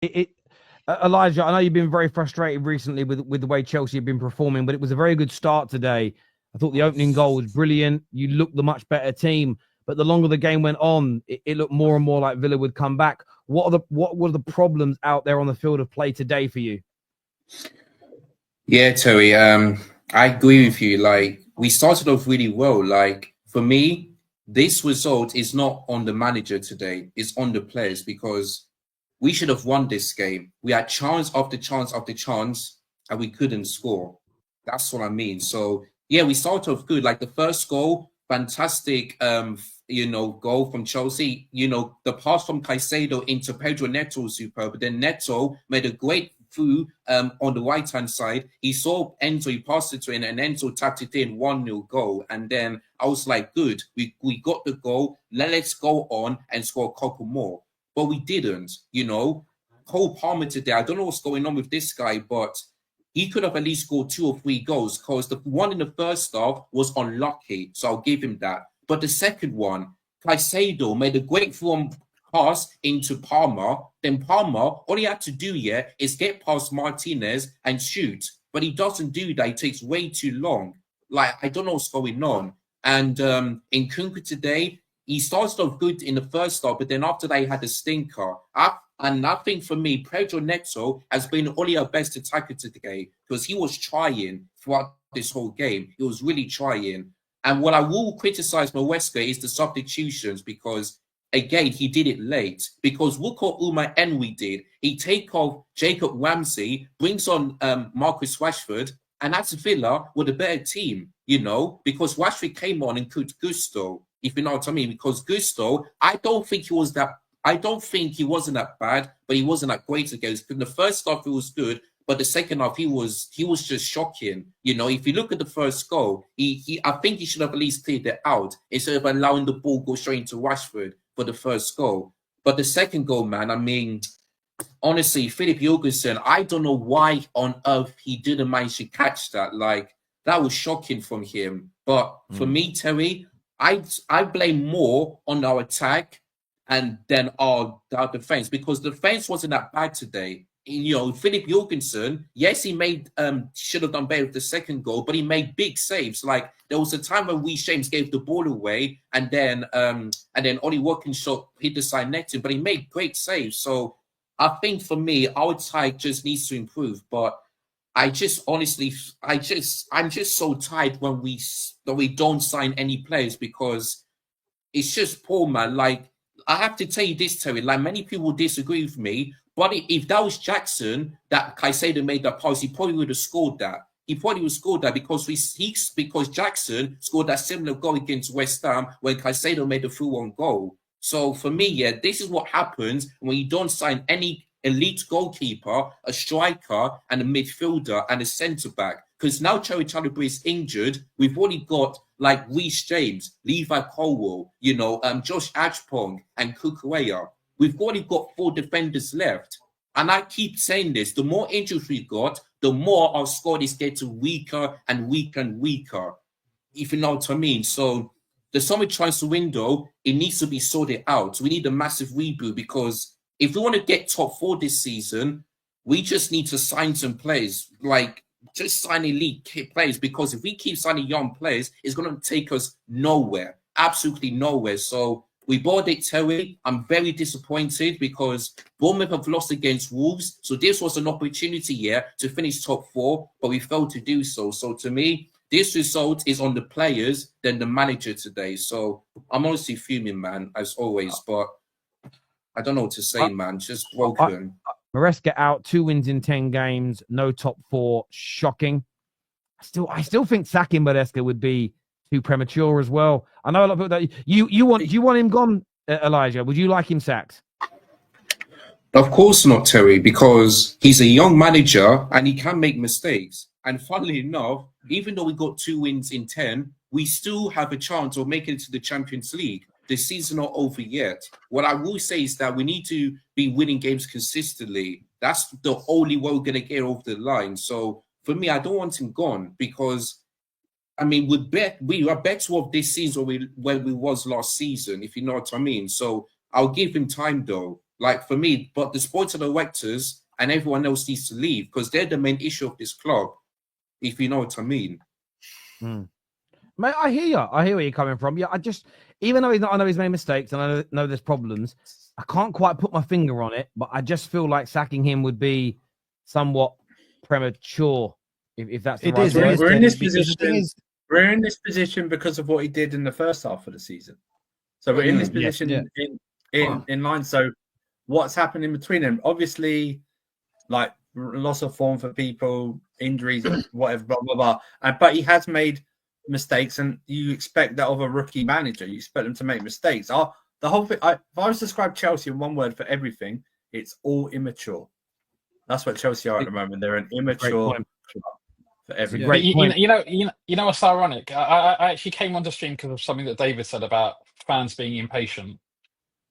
it Elijah, I know you've been very frustrated recently with the way Chelsea have been performing, but it was a very good start today. I thought the opening goal was brilliant. You looked the much better team, but the longer the game went on, it looked more and more like Villa would come back. What were the problems out there on the field of play today for you? Yeah, Terry, I agree with you. Like, we started off really well. Like, for me, this result is not on the manager today, it's on the players because we should have won this game. We had chance after chance after chance, and we couldn't score. That's what I mean. So yeah, we started off good. Like the first goal, fantastic goal from Chelsea. The pass from Caicedo into Pedro Neto was superb. But then Neto made a great through on the right hand side. He saw Enzo, he passed it to him, and Enzo tapped it in 1-0 goal. And then I was like, good, we got the goal. Let's go on and score a couple more. But we didn't, Cole Palmer today, I don't know what's going on with this guy, but he could have at least scored 2 or 3 goals because the one in the first half was unlucky. So I'll give him that. But the second one, Caicedo made a great form pass into Palmer. Then Palmer, all he had to do here is get past Martinez and shoot. But he doesn't do that. It takes way too long. Like, I don't know what's going on. And in Kunku today, he started off good in the first half, but then after that, he had a stinker. And I think for me, Pedro Neto has been only our best attacker today because he was trying throughout this whole game. He was really trying. And what I will criticize Maresca is the substitutions because, again, he did it late. Because look what Uma Enwi did. He take off Jacob Ramsey, brings on Marcus Rashford, and that's Villa with a better team, because Rashford came on and could gusto, if you know what I mean. Because Gusto, I don't think he wasn't that bad, but he wasn't that great against. In the first half, it was good, but the second half, he was just shocking. If you look at the first goal, I think he should have at least cleared it out instead of allowing the ball go straight into Rashford for the first goal. But the second goal, man, I mean, honestly, Philip Jorgensen, I don't know why on earth he didn't manage to catch that. Like, that was shocking from him. But for me, Terry, I blame more on our attack and then our defense because the defense wasn't that bad today. Philip Jorgensen, yes, he should have done better with the second goal, but he made big saves. Like there was a time when James gave the ball away, and then Ollie Watkins shot hit the side netting, but he made great saves. So I think for me, our attack just needs to improve. But I'm just so tired when we don't sign any players because it's just poor, man. Like I have to tell you this, Terry. Like many people disagree with me, but if that was Jackson that Caicedo made that pass, he probably would have scored that. He probably would have scored that because Jackson scored that similar goal against West Ham when Caicedo made the through-on goal. So for me, yeah, this is what happens when you don't sign any elite goalkeeper, a striker, and a midfielder and a centre back. Because now Cherry Chalobah is injured, we've already got like Reece James, Levi Colwell, Josh Ashpong, and Kukurea. We've already got 4 defenders left. And I keep saying this, the more injuries we got, the more our squad is getting weaker and weaker and weaker, if you know what I mean. So the summer transfer window, it needs to be sorted out. We need a massive reboot because if we want to get top 4 this season, we just need to sign some players, like just sign elite players, because if we keep signing young players, it's going to take us nowhere, absolutely nowhere. So we bought it, Terry. I'm very disappointed because Bournemouth have lost against Wolves. So this was an opportunity here to finish top 4, but we failed to do so. So to me, this result is on the players than the manager today. So I'm honestly fuming, man, as always. But I don't know what to say, man. Just broken. Maresca out, 2 wins in 10 games, no top 4. Shocking. I still think sacking Maresca would be too premature as well. I know a lot of people that you want him gone, Elijah. Would you like him sacked? Of course not, Terry, because he's a young manager and he can make mistakes. And funnily enough, even though we got 2 wins in 10, we still have a chance of making it to the Champions League. The season's not over yet. What I will say is that we need to be winning games consistently. That's the only way we're going to get over the line. So for me, I don't want him gone because, I mean, we are better off this season when we was last season, if you know what I mean. So I'll give him time, though. Like for me, but the sports directors and everyone else needs to leave because they're the main issue of this club, if you know what I mean. Mate, I hear you. I hear where you're coming from. Yeah, I just, even though I know he's made mistakes and I know there's problems, I can't quite put my finger on it, but I just feel like sacking him would be somewhat premature, if that's the It right is. word. We're in this Because the thing position. is, We're in this position because of what he did in the first half of the season. So we're in this Yes, position in line. So what's happened in between them? Obviously, like loss of form for people, injuries, whatever, blah blah blah. But he has made mistakes, and you expect that of a rookie manager. You expect them to make mistakes. The whole thing. If I was to describe Chelsea in one word for everything, it's all immature. That's what Chelsea are at the moment. They're an immature club for everything. Great point. You know what's ironic? I actually came on the stream because of something that David said about fans being impatient.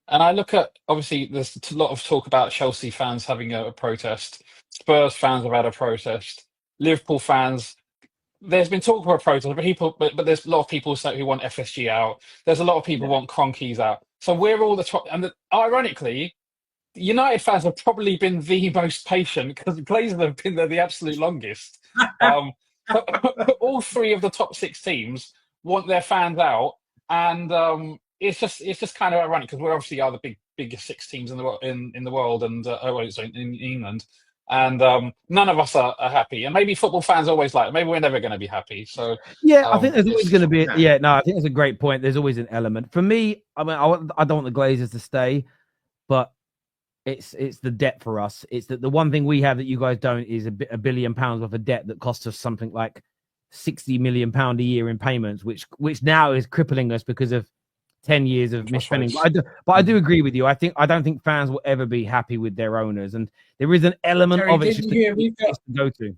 And I look at, obviously, there's a lot of talk about Chelsea fans having a protest. Spurs fans have had a protest. Liverpool fans, there's been talk of a protest, but there's a lot of people who want FSG out. There's a lot of people who want Kroenkes out. So we're all the top. And ironically, United fans have probably been the most patient because the Glazers have been there the absolute longest. All three of the top six teams want their fans out, and it's just kind of ironic because we're obviously are the biggest six teams in the world in the world, and in England, and none of us are happy. And maybe football fans always maybe we're never going to be happy. So yeah, I think there's always going to be. I think that's a great point. There's always an element for me. I mean, I don't want the Glazers to stay, but it's the debt for us. It's that the one thing we have that you guys don't is £1 billion worth of debt that costs us something like £60 million a year in payments, which now is crippling us because of 10 years of misspending. But I do agree with you. I don't think fans will ever be happy with their owners, and there is an element Terry, of it we've got to go to.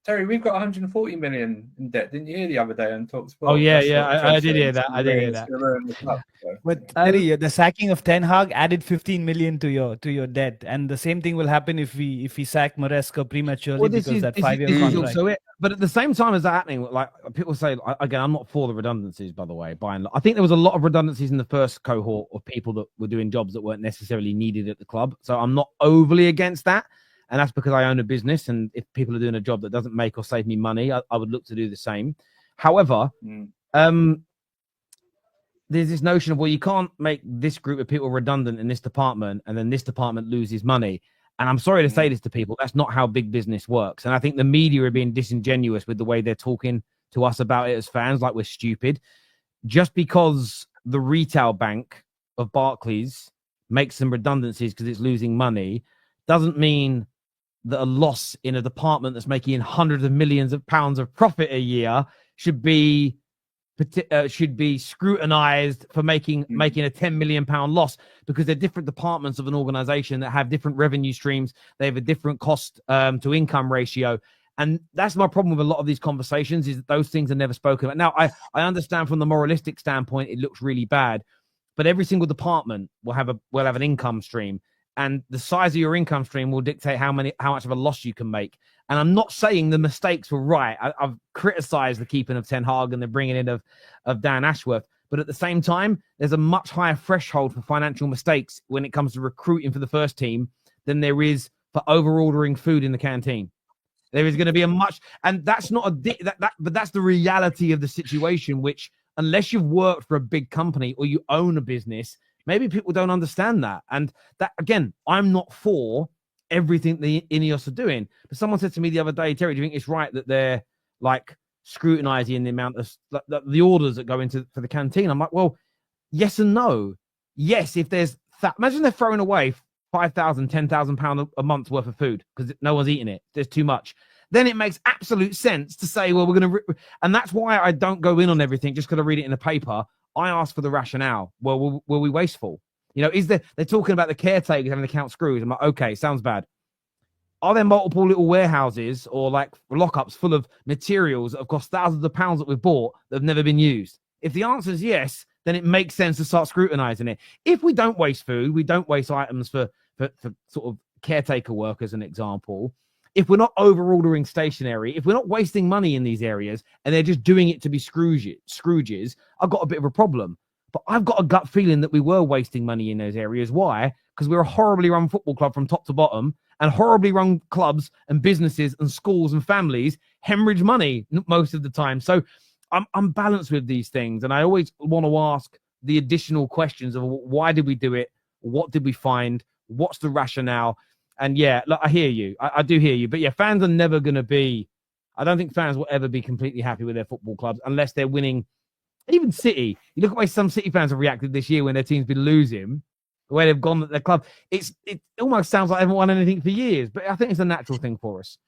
Terry, we've got 140 million in debt. Didn't you hear the other day on Talksport? Oh yeah, I did hear that. I did hear that. but Terry, the sacking of Ten Hag added 15 million to your debt, and the same thing will happen if we sack Maresca prematurely because that 5-year contract. So but at the same time as that happening, like people say, again, I'm not for the redundancies, by the way. I think there was a lot of redundancies in the first cohort of people that were doing jobs that weren't necessarily needed at the club. So I'm not overly against that. And that's because I own a business. And if people are doing a job that doesn't make or save me money, I would look to do the same. However, there's this notion of, well, you can't make this group of people redundant in this department and then this department loses money. And I'm sorry to say this to people, that's not how big business works. And I think the media are being disingenuous with the way they're talking to us about it as fans, like we're stupid. Just because the retail bank of Barclays makes some redundancies because it's losing money doesn't mean that a loss in a department that's making hundreds of millions of pounds of profit a year should be scrutinized for making a 10 million pound loss, because they're different departments of an organization that have different revenue streams. They have a different cost to income ratio. And that's my problem with a lot of these conversations, is that those things are never spoken about. Now, I understand from the moralistic standpoint, it looks really bad, but every single department will have an income stream. And the size of your income stream will dictate how much of a loss you can make. And I'm not saying the mistakes were right. I've criticized the keeping of Ten Hag and the bringing in of Dan Ashworth. But at the same time, there's a much higher threshold for financial mistakes when it comes to recruiting for the first team than there is for over-ordering food in the canteen. There is going to be and that's not but that's the reality of the situation, which unless you've worked for a big company or you own a business, maybe people don't understand that. And that, again, I'm not for everything the Ineos are doing. But someone said to me the other day, Terry, do you think it's right that they're like scrutinizing the amount of the orders that go into for the canteen? I'm like, well, yes and no. Yes, if there's imagine they're throwing away £5,000, £10,000 a month worth of food because no one's eating it. There's too much. Then it makes absolute sense to say, well, we're going to, and that's why I don't go in on everything just because I read it in the paper. I ask for the rationale. Well, were we wasteful? You know, they're talking about the caretakers having to count screws. I'm like, okay, sounds bad. Are there multiple little warehouses or like lockups full of materials that have cost thousands of pounds that we've bought that have never been used? If the answer is yes, then it makes sense to start scrutinizing it. If we don't waste food, we don't waste items for sort of caretaker work, as an example. If we're not over-ordering stationery, if we're not wasting money in these areas and they're just doing it to be Scrooges, I've got a bit of a problem. But I've got a gut feeling that we were wasting money in those areas. Why? Because we're a horribly run football club from top to bottom, and horribly run clubs and businesses and schools and families hemorrhage money most of the time. So I'm balanced with these things, and I always want to ask the additional questions of why did we do it? What did we find? What's the rationale? And yeah, look, I hear you. I do hear you. But yeah, fans are never going to be, I don't think fans will ever be completely happy with their football clubs unless they're winning. Even City, you look at the way some City fans have reacted this year when their team's been losing, the way they've gone at their club. It almost sounds like they haven't won anything for years, but I think it's a natural thing for us.